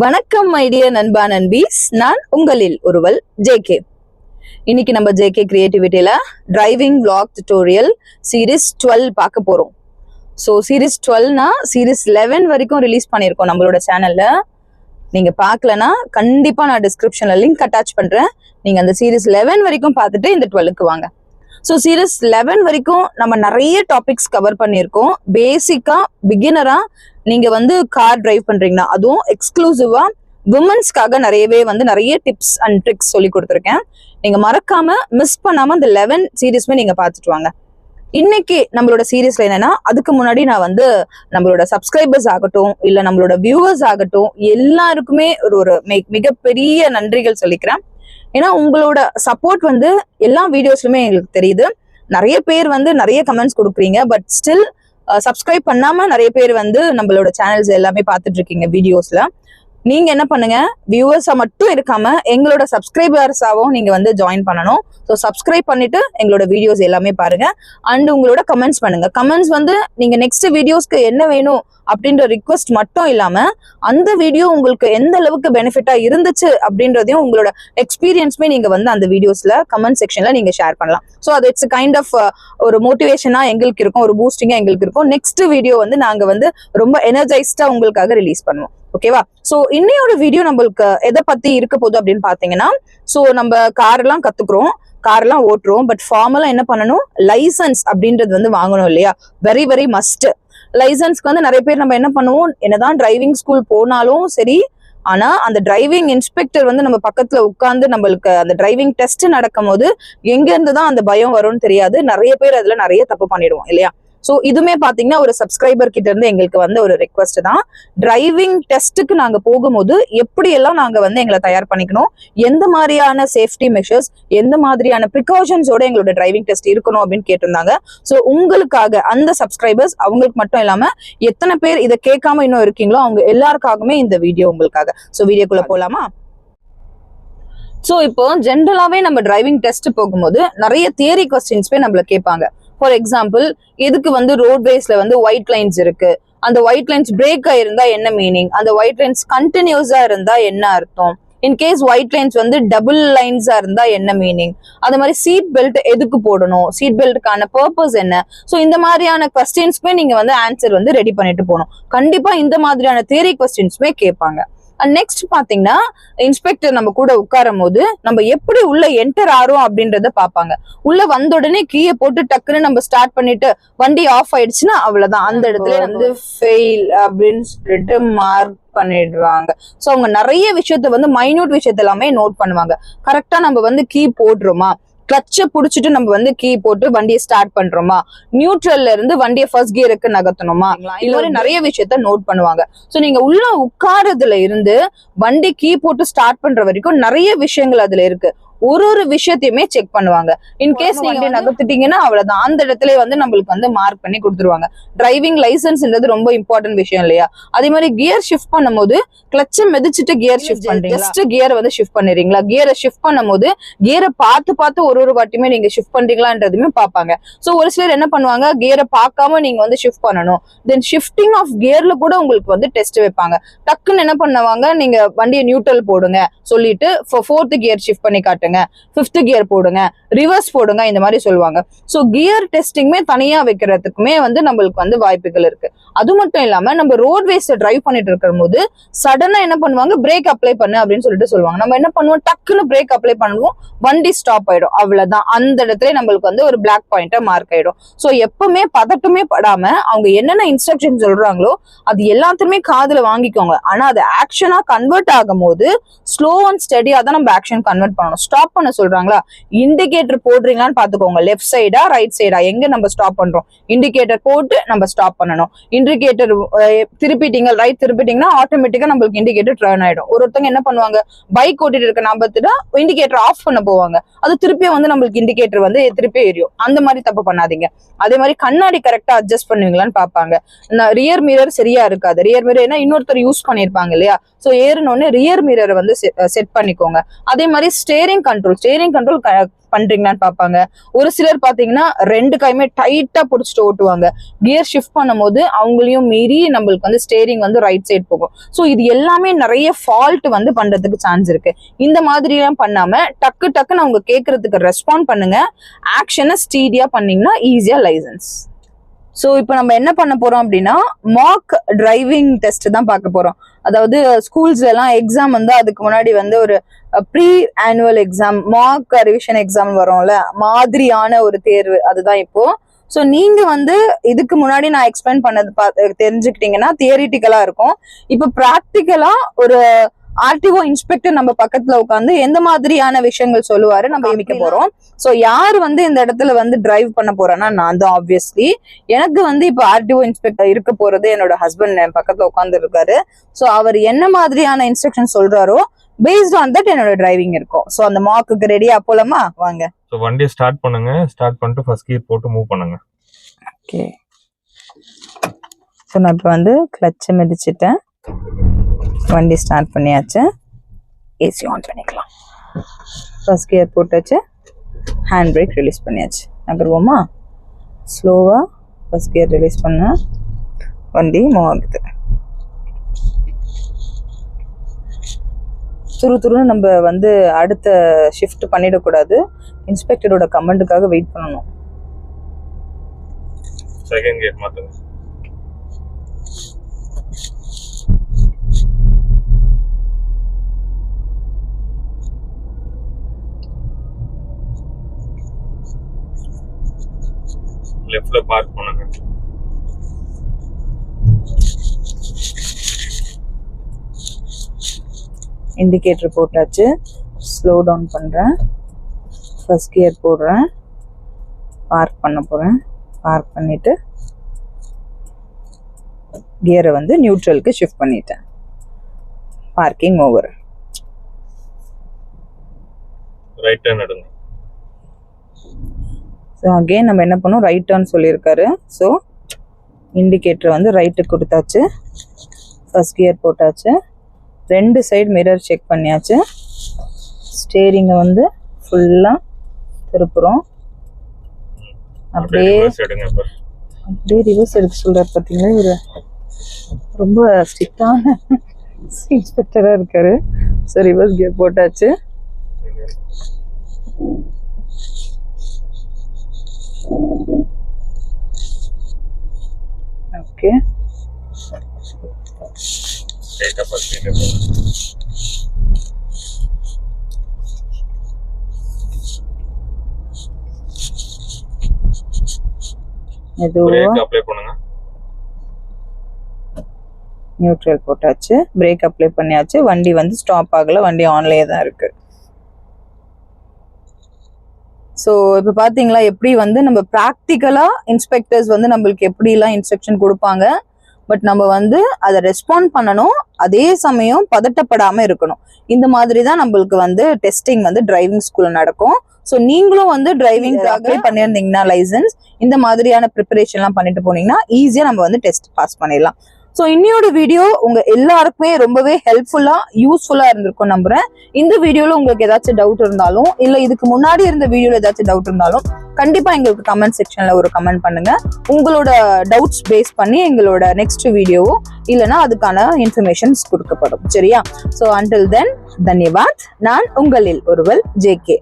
வணக்கம் மைடிய நண்பா நண்பீஸ், நான் உங்களில் ஒருவள் ஜேகே. இன்னைக்கு நம்ம ஜேகே கிரியேட்டிவிட்டியில டிரைவிங் vlog tutorial சீரீஸ் 12 பார்க்க போறோம். ஸோ சீரீஸ் 12னா சீரீஸ் 11 வரைக்கும் ரிலீஸ் பண்ணியிருக்கோம் நம்மளோட சேனல்ல. நீங்க பார்க்கலனா கண்டிப்பா நான் டிஸ்கிரிப்ஷன்ல லிங்க் அட்டாச் பண்றேன். நீங்க அந்த சீரீஸ் 11 வரைக்கும் பார்த்துட்டு இந்த 12க்கு வாங்க. ஸோ சீரீஸ் 11 வரைக்கும் நம்ம நிறைய டாபிக்ஸ் கவர் பண்ணியிருக்கோம். பேசிக்கா பிகினரா நீங்க கார் டிரைவ் பண்றீங்கன்னா, அதுவும் எக்ஸ்க்ளூசிவா விமன்ஸ்க்காக நிறைய டிப்ஸ் அண்ட் ட்ரிக்ஸ் சொல்லி கொடுத்துருக்கேன். நீங்க மறக்காம மிஸ் பண்ணாம இந்த 11 சீரீஸ்மே நீங்க பார்த்துட்டு வாங்க. இன்னைக்கு நம்மளோட சீரீஸ்ல என்னன்னா, அதுக்கு முன்னாடி நான் நம்மளோட சப்ஸ்கிரைபர்ஸ் ஆகட்டும், இல்ல நம்மளோட வியூவர்ஸ் ஆகட்டும், எல்லாருக்குமே ஒரு மிகப்பெரிய நன்றிகள் சொல்லிக்கிறேன். ஏன்னா உங்களோட சப்போர்ட் எல்லா வீடியோஸ்லுமே எங்களுக்கு தெரியுது. நிறைய பேர் நிறைய கமெண்ட்ஸ் கொடுக்குறீங்க. பட் ஸ்டில் சப்ஸ்கிரைப் பண்ணாம நிறைய பேர் நம்மளோட சேனல்ஸ் எல்லாமே பார்த்துட்டு இருக்கீங்க வீடியோஸ்ல. நீங்க என்ன பண்ணுங்க, வியூவர்ஸா மட்டும் இருக்காம எங்களோட சப்ஸ்கிரைபர்ஸாவும் நீங்க ஜாயின் பண்ணணும். ஸோ சப்ஸ்கிரைப் பண்ணிட்டு எங்களோட வீடியோஸ் எல்லாமே பாருங்க. அண்ட் உங்களோட கமெண்ட்ஸ் பண்ணுங்க. கமெண்ட்ஸ் நீங்க நெக்ஸ்ட் வீடியோஸ்க்கு என்ன வேணும் அப்படின்ற ரிக்வெஸ்ட் மட்டும் இல்லாம அந்த வீடியோ உங்களுக்கு எந்த அளவுக்கு பெனிஃபிட்டா இருந்துச்சு அப்படின்றதையும் உங்களோட எக்ஸ்பீரியன்ஸ்மே நீங்க அந்த வீடியோஸ்ல கமெண்ட் செக்ஷன்ல நீங்க ஷேர் பண்ணலாம். ஸோ அது இட்ஸ் கைண்ட் ஆஃப் ஒரு மோட்டிவேஷனா எங்களுக்கு இருக்கும், ஒரு பூஸ்டிங்கா எங்களுக்கு இருக்கும். நெக்ஸ்ட் வீடியோ நாங்க ரொம்ப எனர்ஜைஸ்டா உங்களுக்காக ரிலீஸ் பண்ணுவோம். ஓகேவா? சோ இன்னையோட வீடியோ நம்மளுக்கு எதை பத்தி இருக்க போகுது அப்படின்னு பாத்தீங்கன்னா, சோ நம்ம கார் எல்லாம் கத்துக்கிறோம், கார் எல்லாம் ஓட்டுறோம். பட் ஃபார்மலா என்ன பண்ணணும், லைசன்ஸ் அப்படின்றது வாங்கணும் இல்லையா? Very very must. லைசன்ஸ்க்கு நிறைய பேர் நம்ம என்ன பண்ணுவோம், என்னதான் டிரைவிங் ஸ்கூல் போனாலும் சரி, ஆனா அந்த டிரைவிங் இன்ஸ்பெக்டர் நம்ம பக்கத்துல உட்கார்ந்து நம்மளுக்கு அந்த டிரைவிங் டெஸ்ட் நடக்கும் போது எங்க இருந்துதான் அந்த பயம் வரும்னு தெரியாது. நிறைய பேர் அதுல நிறைய தப்பு பண்ணிடுவோம் இல்லையா? ஸோ இதுமே பாத்தீங்கன்னா ஒரு சப்ஸ்கிரைபர் கிட்ட இருந்து எங்களுக்கு ஒரு ரெக்வஸ்ட் தான். டிரைவிங் டெஸ்ட்டுக்கு நாங்க போகும்போது எப்படி எல்லாம் நாங்க எங்களை தயார் பண்ணிக்கணும், எந்த மாதிரியான சேஃப்டி மெஷர்ஸ், எந்த மாதிரியான ப்ரிகாஷன்ஸோட எங்களோட டிரைவிங் டெஸ்ட் இருக்கணும் அப்படின்னு கேட்டிருந்தாங்க. ஸோ உங்களுக்காக அந்த சப்ஸ்கிரைபர்ஸ், அவங்களுக்கு மட்டும் இல்லாம எத்தனை பேர் இதை கேட்காம இன்னும் இருக்கீங்களோ அவங்க எல்லாருக்காகவுமே இந்த வீடியோ உங்களுக்காக. ஸோ வீடியோக்குள்ள போலாமா? ஸோ இப்போ ஜென்ரலாவே நம்ம டிரைவிங் டெஸ்ட் போகும்போது நிறைய தியரி கொஸ்டின்ஸ்மே நம்மள கேட்பாங்க. ஃபார் எக்ஸாம்பிள், எதுக்கு ரோட்வேஸ்ல ஒயிட் லைன்ஸ் இருக்கு, அந்த ஒயிட் லைன்ஸ் பிரேக் ஆயிருந்தா என்ன மீனிங், அந்த ஒயிட் லைன்ஸ் கண்டினியூஸா இருந்தா என்ன அர்த்தம், இன்கேஸ் ஒயிட் லைன்ஸ் டபுள் லைன்ஸா இருந்தா என்ன மீனிங், அது மாதிரி சீட் பெல்ட் எதுக்கு போடணும், சீட் பெல்ட்டுக்கான பர்பஸ் என்ன. ஸோ இந்த மாதிரியான கொஸ்டின்ஸ்மே நீங்க ஆன்சர் ரெடி பண்ணிட்டு போகணும். கண்டிப்பா இந்த மாதிரியான தியரி கொஸ்டின்ஸ்மே கேட்பாங்க. நெக்ஸ்ட் பாத்தீங்கன்னா, இன்ஸ்பெக்டர் நம்ம கூட உட்காரும் போது நம்ம எப்படி உள்ள என்டர் ஆறோம் அப்படின்றத பாப்பாங்க. உள்ள வந்த உடனே கீயை போட்டு டக்குன்னு நம்ம ஸ்டார்ட் பண்ணிட்டு வண்டி ஆஃப் ஆயிடுச்சுன்னா அவ்வளவுதான், அந்த இடத்துல ஃபெயில் அப்படின்னு சொல்லிட்டு மார்க் பண்ணிடுவாங்க. சோ அவங்க நிறைய விஷயத்த மைன்யூட் விஷயத்த எல்லாமே நோட் பண்ணுவாங்க. கரெக்டா நம்ம கீ போடுறோமா, கிளச்சை புடிச்சிட்டு நம்ம கீ போட்டு வண்டியை ஸ்டார்ட் பண்றோமா, நியூட்ரல்ல இருந்து வண்டியை ஃபர்ஸ்ட் கியருக்கு நகர்த்தணுமா, இது மாதிரி நிறைய விஷயத்த நோட் பண்ணுவாங்க. சோ நீங்க உள்ள உட்காரதுல இருந்து வண்டி கீ போட்டு ஸ்டார்ட் பண்ற வரைக்கும் நிறைய விஷயங்கள் அதுல இருக்கு. ஒரு விஷயத்தையுமே செக் பண்ணுவாங்க. இன்கேஸ் நீங்க நகர்த்திட்டீங்கன்னா அவ்வளவுதான், அந்த இடத்துல நம்மளுக்கு மார்க் பண்ணி கொடுத்துருவாங்க. டிரைவிங் லைசன்ஸ்ன்றது ரொம்ப இம்பார்ட்டன்ட் விஷயம் இல்லையா? அதே மாதிரி கியர் ஷிஃப்ட் பண்ணும்போது கிளச்சை மிதிச்சுட்டு கியர் ஷிஃப்ட் பண்றீங்க, ஜஸ்ட் கியர் ஷிஃப்ட் பண்ணிடுறீங்களா, கியரை ஷிஃப்ட் பண்ணும்போது கியரை பார்த்து ஒரு வாட்டியுமே நீங்க ஷிஃப்ட் பண்றீங்களான்றதுமே பார்ப்பாங்க. சோ ஒரு சிலர் என்ன பண்ணுவாங்க, கியரை பார்க்காம நீங்க ஷிஃப்ட் பண்ணணும். தென் ஷிஃப்டிங் ஆஃப் கியர்ல கூட உங்களுக்கு டெஸ்ட் வைப்பாங்க. டக்குன்னு என்ன பண்ணுவாங்க, நீங்க வண்டியை நியூட்ரல் போடுங்க சொல்லிட்டு 4th கியர் ஷிஃப்ட் பண்ணி காட்டுங்க, 5th கியர் போடுங்க, ரிவர்ஸ் போடுங்க, இந்த மாதிரி சொல்லுவாங்க. சோ கியர் டெஸ்டிங்மே தனியா வைக்கிறதுக்குமே நம்மளுக்கு வாய்ப்புகள் இருக்கு. அது மட்டும் இல்லாம நம்ம ரோட்வேஸ் டிரைவ் பண்ணிட்டு இருக்கும் போது சடனா என்ன பண்ணுவாங்க, பிரேக் அப்ளை பண்ணு அப்படின்னு சொல்லிட்டு சொல்லுவாங்க. நம்ம என்ன பண்ணுவோம், டக்குன்னு பிரேக் அப்ளை பண்ணுவோம், வண்டி ஸ்டாப் ஆயிடும், அவ்வளவுதான். அந்த இடத்துல நம்மளுக்கு ஒரு பிளாக் பாயிண்டா மார்க் ஆயிடும். சோ எப்பவுமே பதட்டமே படாம அவங்க என்னென்ன இன்ஸ்ட்ரக்ஷன் சொல்றாங்களோ அது எல்லாத்தையுமே காதுல வாங்கிக்கோங்க. ஆனா அது ஆக்ஷனா கன்வெர்ட் ஆகும் போது ஸ்லோ அண்ட் ஸ்டெடியா தான் நம்ம ஆக்ஷன் கன்வெர்ட் பண்ணணும். ஸ்டாப் பண்ண சொல்றாங்களா, இண்டிகேட்டர் போடுறீங்களான்னு பாத்துக்கோங்க, லெஃப்ட் சைடா ரைட் சைடா எங்க நம்ம ஸ்டாப் பண்றோம், இண்டிகேட்டர் போட்டு நம்ம ஸ்டாப் பண்ணணும். இண்டிகேட்டர் திருப்பிட்டீங்க, ரைட் திருப்பிட்டீங்கன்னா ஆட்டோமேட்டிக்கா நம்மளுக்கு இண்டிகேட்டர் டர்ன் ஆயிடும். ஒருத்தவங்க என்ன பண்ணுவாங்க, பைக் ஓட்டிட்டு இருக்க ஞாபகத்துல இண்டிகேட்டர் ஆஃப் பண்ண போவாங்க, அது திருப்பியும் நம்மளுக்கு இண்டிகேட்டர் திருப்பி எரியும். அந்த மாதிரி தப்பு பண்ணாதீங்க. அதே மாதிரி கண்ணாடி கரெக்டா அட்ஜஸ்ட் பண்ணுவீங்களான்னு பாப்பாங்க. ரியர் மிரர் சரியா இருக்காது, ரியர் மிரர் ஏன்னா இன்னொருத்தர் யூஸ் பண்ணிருப்பாங்க இல்லையா? சோ ஏறினோடனே ரியர் மிரரை செட் பண்ணிக்கோங்க. அதே மாதிரி ஸ்டேரிங் ஸ்டேரிங் கண்ட்ரோல் பண்றீங்களான்னு பார்ப்பாங்க. ஒரு சிலர் பாத்தீங்கன்னா 2 கையுமே டைட்டா பிடிச்சிட்டு ஓட்டுவாங்க. கியர் ஷிஃப்ட் பண்ணும்போது அவங்களையும் மீறி நம்மளுக்கு வந்து ஸ்டேரிங் வந்து ரைட் சைடு போகும். ஸோ இது எல்லாமே நிறைய ஃபால்ட் வந்து பண்றதுக்கு சான்ஸ் இருக்கு. இந்த மாதிரி எல்லாம் பண்ணாம டக்கு டக்குன்னு அவங்க கேட்கறதுக்கு ரெஸ்பாண்ட் பண்ணுங்க. ஆக்ஷனை ஸ்டீடியா பண்ணீங்கன்னா ஈஸியா லைசன்ஸ். ஸோ இப்போ நம்ம என்ன பண்ண போறோம் அப்படின்னா மாக் டிரைவிங் டெஸ்ட் தான் பார்க்க போறோம். அதாவது ஸ்கூல்ஸ்ல எல்லாம் எக்ஸாம் வந்து அதுக்கு முன்னாடி வந்து ஒரு pre annual exam, mock revision exam வரும்ல, மாதிரியான ஒரு தேர்வு அதுதான் இப்போ. ஸோ நீங்க வந்து இதுக்கு முன்னாடி நான் எக்ஸ்பிளைன் பண்ணது தெரிஞ்சுக்கிட்டீங்கன்னா தியரிட்டிக்கலா இருக்கும். இப்போ ப்ராக்டிக்கலா ஒரு ஆர்டிஓ இன்ஸ்பெக்டர் நம்ம பக்கத்துல உட்காந்து எந்த மாதிரியான விஷயங்கள் சொல்லுவாரு நம்ம காமிக்க போறோம். சோ யார் வந்து இந்த இடத்துல வந்து டிரைவ் பண்ண போறேன்னா நான் தான். ஆப்வியஸ்லி எனக்கு வந்து இப்ப ஆர்டிஓ இன்ஸ்பெக்டர் இருக்க போறது என்னோட ஹஸ்பண்ட் என் பக்கத்துல உட்காந்து இருக்காரு. சோ அவர் என்ன மாதிரியான இன்ஸ்ட்ரக்ஷன் சொல்றாரோ பேஸ்ட் ஆன் தட் என்னோட டிரைவிங் இருக்கும். சோ அந்த மார்க்குக்கு ரெடியா போலாமா? வாங்க. சோ வண்டியை ஸ்டார்ட் பண்ணுங்க. ஸ்டார்ட் பண்ணிட்டு ஃபர்ஸ்ட் கியர் போட்டு மூவ் பண்ணுங்க. ஓகே. சோ நான் இப்ப வந்து கிளட்ச் மிதிச்சிட்டேன். வண்டி ஸ்டார்ட் பண்ணியாச்சு. ஏசி ஆன் பண்ணிக்கலாம். ஃபர்ஸ்ட் கியர் போட்டாச்சு. ஹேண்ட் பிரேக் ரிலீஸ் பண்ணியாச்சு. நகருவோமா? ஸ்லோவா ஃபர்ஸ்ட் கியர் ரிலீஸ் பண்ண வண்டி மூவ் ஆகுது. துருன்னு நம்ம வந்து அடுத்த ஷிஃப்ட் பண்ணிடக்கூடாது. இன்ஸ்பெக்டரோட கமெண்ட்டுக்காக வெயிட் பண்ணணும். செகண்ட் கியர் மாத்துங்க. லெஃப்ட்ல பார்க் பண்ணுங்க. இண்டிகேட்டர் போட்டாச்சு. ஸ்லோ டவுன் பண்றேன். ஃபர்ஸ்ட் கியர் போடுறேன். பார்க் பண்ண போறேன். பார்க் பண்ணிட்டு கியரை வந்து நியூட்ரலுக்கு ஷிஃப்ட் பண்ணிட்டேன். Parking over. ரைட் டர்ன் எடுங்க. ஸோ அகெயின் நம்ம என்ன பண்ணோம், ரைட் டர்ன் சொல்லியிருக்காரு. ஸோ இண்டிகேட்டர் வந்து ரைட்டுக்கு கொடுத்தாச்சு. ஃபர்ஸ்ட் கியர் போட்டாச்சு. 2 சைடு மிரர் செக் பண்ணியாச்சு. ஸ்டேரிங்கை வந்து ஃபுல்லாக திருப்புறோம். அப்படியே ரிவர்ஸ் எடுக்க சொல்றாரு. பார்த்தீங்களா, இவர் ரொம்ப ஸ்ட்ரிக்டான இன்ஸ்பெக்டராக இருக்காரு. ஸோ ரிவர்ஸ் கியர் போட்டாச்சு. ஓகே. நியூட்ரல் போட்டாச்சு. பிரேக் அப்ளை பண்ணியாச்சு. வண்டி வந்து ஸ்டாப் ஆகல. வண்டி ஆன்லயே தான் இருக்கு. ஸோ இப்போ பார்த்தீங்களா எப்படி வந்து நம்ம ப்ராக்டிக்கலாக இன்ஸ்பெக்டர்ஸ் வந்து நம்மளுக்கு எப்படிலாம் இன்ஸ்ட்ரக்ஷன் கொடுப்பாங்க. பட் நம்ம வந்து அதை ரெஸ்பாண்ட் பண்ணணும். அதே சமயம் பதட்டப்படாமல் இருக்கணும். இந்த மாதிரி தான் நம்மளுக்கு வந்து டெஸ்டிங் வந்து டிரைவிங் ஸ்கூல்ல நடக்கும். ஸோ நீங்களும் வந்து டிரைவிங் அப்ளை பண்ணியிருந்தீங்கன்னா லைசன்ஸ் இந்த மாதிரியான ப்ரிப்பரேஷன்லாம் பண்ணிட்டு போனீங்கன்னா ஈஸியாக நம்ம வந்து டெஸ்ட் பாஸ் பண்ணிடலாம். ஸோ இன்னையோட வீடியோ உங்க எல்லாருக்குமே ரொம்பவே ஹெல்ப்ஃபுல்லா யூஸ்ஃபுல்லா இருந்திருக்கும் நம்புறேன். இந்த வீடியோல உங்களுக்கு ஏதாச்சும் டவுட் இருந்தாலும் இல்ல இதுக்கு முன்னாடி இருந்த வீடியோல ஏதாச்சும் டவுட் இருந்தாலும் கண்டிப்பா எங்களுக்கு கமெண்ட் செக்ஷன்ல ஒரு கமெண்ட் பண்ணுங்க. உங்களோட டவுட்ஸ் பேஸ் பண்ணி எங்களோட நெக்ஸ்ட் வீடியோவோ இல்லைன்னா அதுக்கான இன்ஃபர்மேஷன்ஸ் கொடுக்கப்படும். சரியா? ஸோ அன்டில் தென் தன்யவாத். நான் உங்களில் ஒருவள் JK.